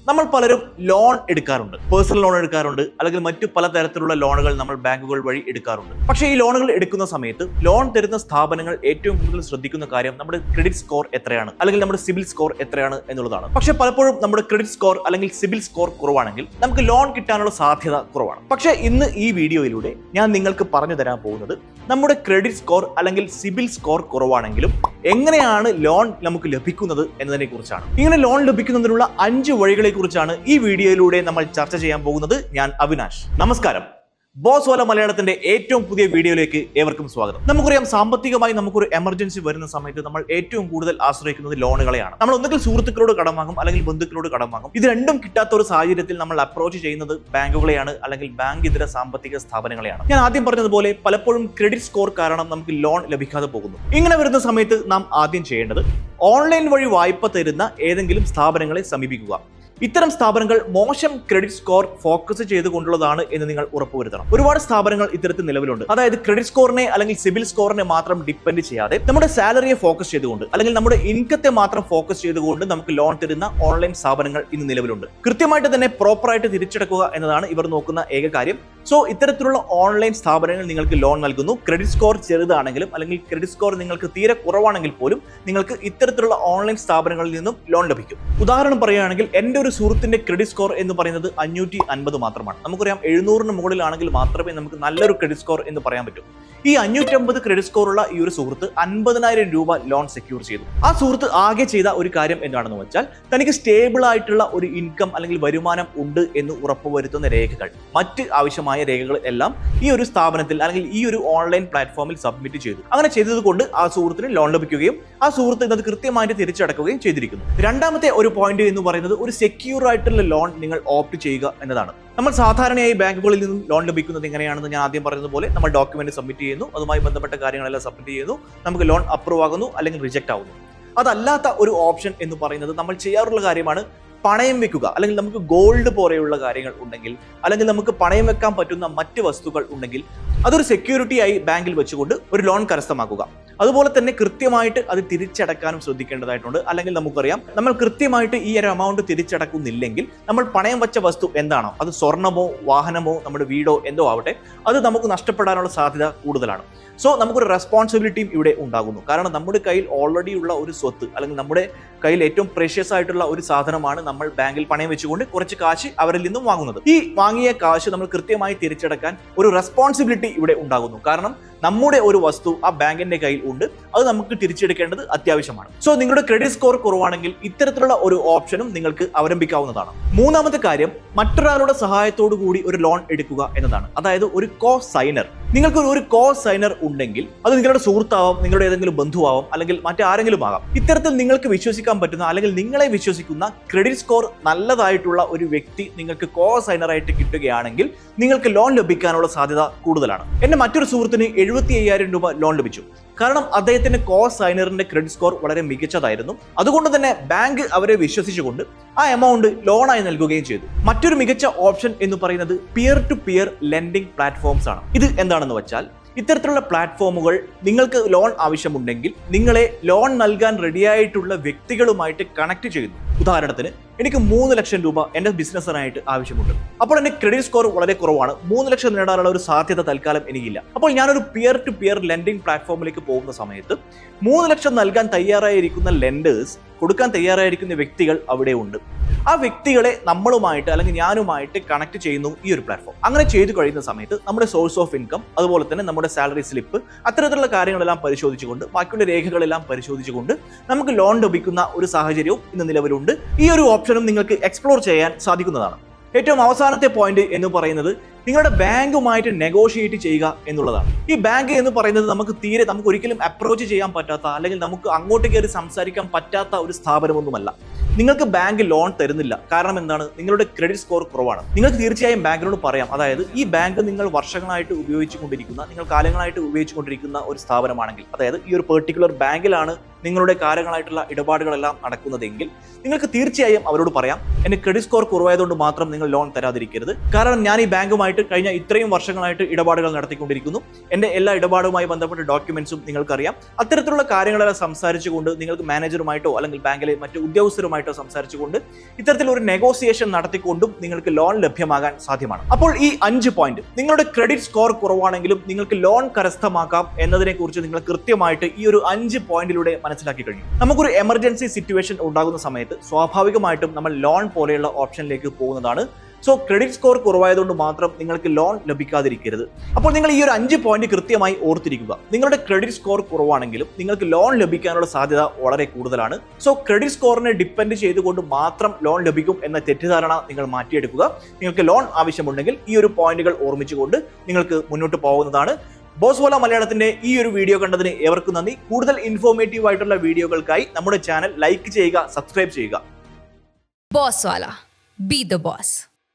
നമ്മൾ പലരും ലോൺ എടുക്കാറുണ്ട്. പേഴ്സണൽ ലോൺ എടുക്കാറുണ്ട്, അല്ലെങ്കിൽ മറ്റു പലതരത്തിലുള്ള ലോണുകൾ നമ്മൾ ബാങ്കുകൾ വഴി എടുക്കാറുണ്ട്. പക്ഷേ ഈ ലോണുകൾ എടുക്കുന്ന സമയത്ത് ലോൺ തരുന്ന സ്ഥാപനങ്ങൾ ഏറ്റവും കൂടുതൽ ശ്രദ്ധിക്കുന്ന കാര്യം നമ്മുടെ ക്രെഡിറ്റ് സ്കോർ എത്രയാണ്, അല്ലെങ്കിൽ നമ്മുടെ സിബിൽ സ്കോർ എത്രയാണ് എന്നുള്ളതാണ്. പക്ഷേ പലപ്പോഴും നമ്മുടെ ക്രെഡിറ്റ് സ്കോർ അല്ലെങ്കിൽ സിബിൽ സ്കോർ കുറവാണെങ്കിൽ നമുക്ക് ലോൺ കിട്ടാനുള്ള സാധ്യത കുറവാണ്. പക്ഷേ ഇന്ന് ഈ വീഡിയോയിലൂടെ ഞാൻ നിങ്ങൾക്ക് പറഞ്ഞു തരാൻ പോകുന്നത് നമ്മുടെ ക്രെഡിറ്റ് സ്കോർ അല്ലെങ്കിൽ സിബിൽ സ്കോർ കുറവാണെങ്കിലും എങ്ങനെയാണ് ലോൺ നമുക്ക് ലഭിക്കുന്നത് എന്നതിനെ കുറിച്ചാണ്. ഇങ്ങനെ ലോൺ ലഭിക്കുന്നതിനുള്ള 5 വഴികളെ കുറിച്ചാണ് ഈ വീഡിയോയിലൂടെ നമ്മൾ ചർച്ച ചെയ്യാൻ പോകുന്നത്. ഞാൻ അവിനാഷ്. നമസ്കാരം. ബോസ് വാല മലയാളത്തിന്റെ ഏറ്റവും പുതിയ വീഡിയോയിലേക്ക് ഏവർക്കും സ്വാഗതം. നമുക്കറിയാം, സാമ്പത്തികമായി നമുക്കൊരു എമർജൻസി വരുന്ന സമയത്ത് നമ്മൾ ഏറ്റവും കൂടുതൽ ആശ്രയിക്കുന്നത് ലോണുകളെയാണ്. നമ്മൾ ഒന്നുകിൽ സുഹൃത്തുക്കളോട് കടം വാങ്ങും, അല്ലെങ്കിൽ ബന്ധുക്കളോട് കടം വാങ്ങും. ഇത് രണ്ടും കിട്ടാത്ത ഒരു സാഹചര്യത്തിൽ നമ്മൾ അപ്രോച്ച് ചെയ്യുന്നത് ബാങ്കുകളെയാണ്, അല്ലെങ്കിൽ ബാങ്ക് ഇതര സാമ്പത്തിക സ്ഥാപനങ്ങളെയാണ്. ഞാൻ ആദ്യം പറഞ്ഞതുപോലെ പലപ്പോഴും ക്രെഡിറ്റ് സ്കോർ കാരണം നമുക്ക് ലോൺ ലഭിക്കാതെ പോകുന്നു. ഇങ്ങനെ വരുന്ന സമയത്ത് നാം ആദ്യം ചെയ്യേണ്ടത് ഓൺലൈൻ വഴി വായ്പ തരുന്ന ഏതെങ്കിലും സ്ഥാപനങ്ങളെ സമീപിക്കുക. ഇത്തരം സ്ഥാപനങ്ങൾ മോശം ക്രെഡിറ്റ് സ്കോർ ഫോക്കസ് ചെയ്തുകൊണ്ടുള്ളതാണ് എന്ന് നിങ്ങൾ ഉറപ്പുവരുത്തണം. ഒരുപാട് സ്ഥാപനങ്ങൾ ഇത്തരത്തിൽ നിലവിലുണ്ട്. അതായത് ക്രെഡിറ്റ് സ്കോറിനെ അല്ലെങ്കിൽ സിബിൽ സ്കോറിനെ മാത്രം ഡിപ്പെൻഡ് ചെയ്യാതെ നമ്മുടെ സാലറിയെ ഫോക്കസ് ചെയ്തുകൊണ്ട്, അല്ലെങ്കിൽ നമ്മുടെ ഇൻകത്തെ മാത്രം ഫോക്കസ് ചെയ്തുകൊണ്ട് നമുക്ക് ലോൺ തരുന്ന ഓൺലൈൻ സ്ഥാപനങ്ങൾ ഇന്ന് നിലവിലുണ്ട്. കൃത്യമായിട്ട് തന്നെ പ്രോപ്പറായിട്ട് തിരിച്ചടക്കുക എന്നതാണ് ഇവർ നോക്കുന്ന ഏക കാര്യം. സോ ഇത്തരത്തിലുള്ള ഓൺലൈൻ സ്ഥാപനങ്ങൾ നിങ്ങൾക്ക് ലോൺ നൽകുന്നു. ക്രെഡിറ്റ് സ്കോർ ചെറുതാണെങ്കിലും, അല്ലെങ്കിൽ ക്രെഡിറ്റ് സ്കോർ നിങ്ങൾക്ക് തീരെ കുറവാണെങ്കിൽ പോലും നിങ്ങൾക്ക് ഇത്തരത്തിലുള്ള ഓൺലൈൻ സ്ഥാപനങ്ങളിൽ നിന്നും ലോൺ ലഭിക്കും. ഉദാഹരണം പറയുകയാണെങ്കിൽ, എൻ്റെ ഒരു സുഹൃത്തിന്റെ ക്രെഡിറ്റ് സ്കോർ എന്ന് പറയുന്നത് 550 മാത്രമാണ്. നമുക്കറിയാം, 700-ന് മുകളിലാണെങ്കിൽ മാത്രമേ നമുക്ക് നല്ലൊരു ക്രെഡിറ്റ് സ്കോർ എന്ന് പറയാൻ പറ്റൂ. ഈ 550 ക്രെഡിറ്റ് സ്കോർ ഉള്ള ഈ ഒരു സുഹൃത്ത് 50,000 രൂപ ലോൺ സെക്യൂർ ചെയ്തു. ആ സുഹൃത്ത് ആകെ ചെയ്ത ഒരു കാര്യം എന്താണെന്ന് വെച്ചാൽ, തനിക്ക് സ്റ്റേബിൾ ആയിട്ടുള്ള ഒരു ഇൻകം അല്ലെങ്കിൽ വരുമാനം ഉണ്ട് എന്ന് ഉറപ്പുവരുത്തുന്ന രേഖകൾ, മറ്റ് ആവശ്യമായ രേഖകൾ എല്ലാം ഈ ഒരു സ്ഥാപനത്തിൽ അല്ലെങ്കിൽ ഈ ഒരു ഓൺലൈൻ പ്ലാറ്റ്ഫോമിൽ സബ്മിറ്റ് ചെയ്തു. അങ്ങനെ ചെയ്തതുകൊണ്ട് ആ സുഹൃത്തിന് ലോൺ ലഭിക്കുകയും ആ സുഹൃത്ത് ഇത് കൃത്യമായിട്ട് തിരിച്ചടക്കുകയും ചെയ്തിരിക്കുന്നു. രണ്ടാമത്തെ ഒരു പോയിന്റ് എന്ന് പറയുന്നത്, ഒരു സെക്യൂർ ആയിട്ടുള്ള ലോൺ നിങ്ങൾ ഓപ്റ്റ് ചെയ്യുക എന്നതാണ്. നമ്മൾ സാധാരണയായി ബാങ്കുകളിൽ നിന്നും ലോൺ ലഭിക്കുന്നത് എങ്ങനെയാണെന്ന് ഞാൻ ആദ്യം പറഞ്ഞതുപോലെ, നമ്മൾ ഡോക്യുമെന്റ് സബ്മിറ്റ് ചെയ്യുന്നു, അതുമായി ബന്ധപ്പെട്ട കാര്യങ്ങളെല്ലാം സബ്മിറ്റ് ചെയ്യുന്നു, നമുക്ക് ലോൺ അപ്രൂവ് ആകുന്നു അല്ലെങ്കിൽ റിജക്ട് ആവുന്നു. അതല്ലാത്ത ഒരു ഓപ്ഷൻ എന്ന് പറയുന്നത്, നമ്മൾ ചെയ്യാറുള്ള കാര്യമാണ് പണയം വെക്കുക. അല്ലെങ്കിൽ നമുക്ക് ഗോൾഡ് പോലെയുള്ള കാര്യങ്ങൾ ഉണ്ടെങ്കിൽ, അല്ലെങ്കിൽ നമുക്ക് പണയം വെക്കാൻ പറ്റുന്ന മറ്റ് വസ്തുക്കൾ ഉണ്ടെങ്കിൽ അതൊരു സെക്യൂരിറ്റി ആയി ബാങ്കിൽ വെച്ചുകൊണ്ട് ഒരു ലോൺ കരസ്ഥമാക്കുക. അതുപോലെ തന്നെ കൃത്യമായിട്ട് അത് തിരിച്ചടക്കാനും ശ്രദ്ധിക്കേണ്ടതായിട്ടുണ്ട്. അല്ലെങ്കിൽ നമുക്കറിയാം, നമ്മൾ കൃത്യമായിട്ട് ഈ ഒരു എമൗണ്ട് തിരിച്ചടക്കുന്നില്ലെങ്കിൽ നമ്മൾ പണയം വെച്ച വസ്തു എന്താണോ, അത് സ്വർണമോ വാഹനമോ നമ്മുടെ വീടോ എന്തോ ആവട്ടെ, അത് നമുക്ക് നഷ്ടപ്പെടാനുള്ള സാധ്യത കൂടുതലാണ്. സോ നമുക്കൊരു റെസ്പോൺസിബിലിറ്റിയും ഇവിടെ ഉണ്ടാകുന്നു. കാരണം നമ്മുടെ കയ്യിൽ ഓൾറെഡി ഉള്ള ഒരു സ്വത്ത്, അല്ലെങ്കിൽ നമ്മുടെ കയ്യിൽ ഏറ്റവും പ്രഷ്യസ് ആയിട്ടുള്ള ഒരു സാധനമാണ് നമ്മൾ ബാങ്കിൽ പണയം വെച്ചുകൊണ്ട് കുറച്ച് കാശ് അവരിൽ നിന്നും വാങ്ങുന്നത്. ഈ വാങ്ങിയ കാശ് നമ്മൾ കൃത്യമായി തിരിച്ചടക്കാൻ ഒരു റെസ്പോൺസിബിലിറ്റി ഇവിടെ ഉണ്ടാകുന്നു. കാരണം നമ്മുടെ ഒരു വസ്തു ആ ബാങ്കിന്റെ കയ്യിൽ ഉണ്ട്, അത് നമുക്ക് തിരിച്ചെടുക്കേണ്ടത് അത്യാവശ്യമാണ്. സോ നിങ്ങളുടെ ക്രെഡിറ്റ് സ്കോർ കുറവാണെങ്കിൽ ഇത്തരത്തിലുള്ള ഒരു ഓപ്ഷനും നിങ്ങൾക്ക് അവലംബിക്കാവുന്നതാണ്. മൂന്നാമത്തെ കാര്യം, മറ്റൊരാളുടെ സഹായത്തോടു കൂടി ഒരു ലോൺ എടുക്കുക എന്നതാണ്. അതായത് ഒരു കോ സൈനർ. നിങ്ങൾക്ക് ഒരു കോ സൈനർ ഉണ്ടെങ്കിൽ അത് നിങ്ങളുടെ സുഹൃത്താവാം, നിങ്ങളുടെ ഏതെങ്കിലും ബന്ധുവാവാം, അല്ലെങ്കിൽ മറ്റാരെങ്കിലും ആകാം. ഇത്തരത്തിൽ നിങ്ങൾക്ക് വിശ്വസിക്കാൻ പറ്റുന്ന, അല്ലെങ്കിൽ നിങ്ങളെ വിശ്വസിക്കുന്ന ക്രെഡിറ്റ് സ്കോർ നല്ലതായിട്ടുള്ള ഒരു വ്യക്തി നിങ്ങൾക്ക് കോ സൈനറായിട്ട് കിട്ടുകയാണെങ്കിൽ നിങ്ങൾക്ക് ലോൺ ലഭിക്കാനുള്ള സാധ്യത കൂടുതലാണ്. എന്റെ മറ്റൊരു സുഹൃത്തിന് 75,000 രൂപ ലോൺ ലഭിച്ചു. കാരണം അദ്ദേഹത്തിന്റെ കോ സൈനറിന്റെ ക്രെഡിറ്റ് സ്കോർ വളരെ മികച്ചതായിരുന്നു. അതുകൊണ്ട് തന്നെ ബാങ്ക് അവരെ വിശ്വസിച്ചുകൊണ്ട് ആ എമൗണ്ട് ലോണായി നൽകുകയും ചെയ്തു. മറ്റൊരു മികച്ച ഓപ്ഷൻ എന്ന് പറയുന്നത് peer to peer lending platforms ആണ്. ഇത് എന്താണെന്ന് വെച്ചാൽ, ഇത്തരത്തിലുള്ള പ്ലാറ്റ്ഫോമുകൾ നിങ്ങൾക്ക് ലോൺ ആവശ്യമുണ്ടെങ്കിൽ നിങ്ങളെ ലോൺ നൽകാൻ റെഡിയായിട്ടുള്ള വ്യക്തികളുമായിട്ട് കണക്ട് ചെയ്യുന്നു. ഉദാഹരണത്തിന്, എനിക്ക് 3 ലക്ഷം രൂപ എൻ്റെ ബിസിനസ്സിനായിട്ട് ആവശ്യമുണ്ട്. അപ്പോൾ എൻ്റെ ക്രെഡിറ്റ് സ്കോർ വളരെ കുറവാണ്. 3 ലക്ഷം നേടാനുള്ള ഒരു സാധ്യത തൽക്കാലം എനിക്കില്ല. അപ്പോൾ ഞാനൊരു പിയർ ടു പിയർ ലെൻഡിംഗ് പ്ലാറ്റ്ഫോമിലേക്ക് പോകുന്ന സമയത്ത് 3 ലക്ഷം നൽകാൻ തയ്യാറായിരിക്കുന്ന ലെൻഡേഴ്സ്, കൊടുക്കാൻ തയ്യാറായിരിക്കുന്ന വ്യക്തികൾ അവിടെ ഉണ്ട്. ആ വ്യക്തികളെ നമ്മളുമായിട്ട്, അല്ലെങ്കിൽ ഞാനുമായിട്ട് കണക്ട് ചെയ്യുന്നു ഈ ഒരു പ്ലാറ്റ്ഫോം. അങ്ങനെ ചെയ്തു കഴിയുന്ന സമയത്ത് നമ്മുടെ സോഴ്സ് ഓഫ് ഇൻകം, അതുപോലെ തന്നെ നമ്മുടെ സാലറി സ്ലിപ്പ്, അത്തരത്തിലുള്ള കാര്യങ്ങളെല്ലാം പരിശോധിച്ചുകൊണ്ട്, ബാക്കിയുള്ള രേഖകളെല്ലാം പരിശോധിച്ചുകൊണ്ട് നമുക്ക് ലോൺ ലഭിക്കുന്ന ഒരു സാഹചര്യവും ഇന്ന് നിലവിലുണ്ട്. ഈ ഒരു ഓപ്ഷനും നിങ്ങൾക്ക് എക്സ്പ്ലോർ ചെയ്യാൻ സാധിക്കുന്നതാണ്. ഏറ്റവും അവസാനത്തെ പോയിന്റ് എന്ന് പറയുന്നത്, നിങ്ങളുടെ ബാങ്കുമായിട്ട് നെഗോഷിയേറ്റ് ചെയ്യുക എന്നുള്ളതാണ്. ഈ ബാങ്ക് എന്ന് പറയുന്നത് നമുക്ക് ഒരിക്കലും അപ്രോച്ച് ചെയ്യാൻ പറ്റാത്ത, അല്ലെങ്കിൽ നമുക്ക് അങ്ങോട്ട് കയറി സംസാരിക്കാൻ പറ്റാത്ത ഒരു സ്ഥാപനമൊന്നുമല്ല. നിങ്ങൾക്ക് ബാങ്ക് ലോൺ തരുന്നില്ല. കാരണം എന്താണ്? നിങ്ങളുടെ ക്രെഡിറ്റ് സ്കോർ കുറവാണ്. നിങ്ങൾക്ക് തീർച്ചയായും ബാങ്കിനോട് പറയാം. അതായത് ഈ ബാങ്ക് നിങ്ങൾ വർഷങ്ങളായിട്ട് നിങ്ങൾ കാലങ്ങളായിട്ട് ഉപയോഗിച്ചുകൊണ്ടിരിക്കുന്ന ഒരു സ്ഥാപനമാണെങ്കിൽ, അതായത് ഈ ഒരു പെർട്ടിക്കുലർ ബാങ്കിലാണ് നിങ്ങളുടെ കാര്യങ്ങളായിട്ടുള്ള ഇടപാടുകളെല്ലാം നടക്കുന്നതെങ്കിൽ നിങ്ങൾക്ക് തീർച്ചയായും അവരോട് പറയാം, എൻ്റെ ക്രെഡിറ്റ് സ്കോർ കുറവായതുകൊണ്ട് മാത്രം നിങ്ങൾ ലോൺ തരാതിരിക്കരുത്. കാരണം ഞാൻ ഈ ബാങ്കുമായിട്ട് കഴിഞ്ഞ ഇത്രയും വർഷങ്ങളായിട്ട് ഇടപാടുകൾ നടത്തിക്കൊണ്ടിരിക്കുന്നു. എൻ്റെ എല്ലാ ഇടപാടുമായി ബന്ധപ്പെട്ട ഡോക്യുമെന്റ്സും നിങ്ങൾക്കറിയാം. അത്തരത്തിലുള്ള കാര്യങ്ങളെല്ലാം സംസാരിച്ചുകൊണ്ട് നിങ്ങൾക്ക് മാനേജറുമായിട്ടോ അല്ലെങ്കിൽ ബാങ്കിലെ മറ്റു ഉദ്യോഗസ്ഥരുമായിട്ടോ സംസാരിച്ചുകൊണ്ട് ഇത്തരത്തിലൊരു നെഗോസിയേഷൻ നടത്തിക്കൊണ്ടും നിങ്ങൾക്ക് ലോൺ ലഭ്യമാകാൻ സാധ്യമാണ്. അപ്പോൾ ഈ 5 പോയിന്റ്, നിങ്ങളുടെ ക്രെഡിറ്റ് സ്കോർ കുറവാണെങ്കിലും നിങ്ങൾക്ക് ലോൺ കരസ്ഥമാക്കാം എന്നതിനെ കുറിച്ച് നിങ്ങൾ കൃത്യമായിട്ട് ഈ ഒരു 5 പോയിന്റിലൂടെ മനസ്സിലാക്കി കഴിഞ്ഞു. നമുക്കൊരു എമർജൻസി സിറ്റുവേഷൻ ഉണ്ടാകുന്ന സമയത്ത് സ്വാഭാവികമായിട്ടും നമ്മൾ ലോൺ പോലെയുള്ള ഓപ്ഷനിലേക്ക് പോകുന്നതാണ്. സോ ക്രെഡിറ്റ് സ്കോർ കുറവായതുകൊണ്ട് മാത്രം നിങ്ങൾക്ക് ലോൺ ലഭിക്കാതിരിക്കരുത്. അപ്പോൾ നിങ്ങൾ ഈ ഒരു 5 പോയിന്റ് കൃത്യമായി ഓർത്തിരിക്കുക. നിങ്ങളുടെ ക്രെഡിറ്റ് സ്കോർ കുറവാണെങ്കിലും നിങ്ങൾക്ക് ലോൺ ലഭിക്കാനുള്ള സാധ്യത വളരെ കൂടുതലാണ്. സോ ക്രെഡിറ്റ് സ്കോറിനെ ഡിപ്പെൻഡ് ചെയ്തുകൊണ്ട് മാത്രം ലോൺ ലഭിക്കും എന്ന തെറ്റിദ്ധാരണ നിങ്ങൾ മാറ്റിയെടുക്കുക. നിങ്ങൾക്ക് ലോൺ ആവശ്യമുണ്ടെങ്കിൽ ഈ ഒരു പോയിന്റുകൾ ഓർമ്മിച്ചുകൊണ്ട് നിങ്ങൾക്ക് മുന്നോട്ട് പോകുന്നതാണ്. ബോസ്വാല മലയാളത്തിന്റെ ഈ ഒരു വീഡിയോ കണ്ടതിന് ഏവർക്കും നന്ദി. കൂടുതൽ ഇൻഫോർമേറ്റീവ് ആയിട്ടുള്ള വീഡിയോകൾക്കായി നമ്മുടെ ചാനൽ ലൈക്ക് ചെയ്യുക, സബ്സ്ക്രൈബ് ചെയ്യുക. Bosswala. Be the boss.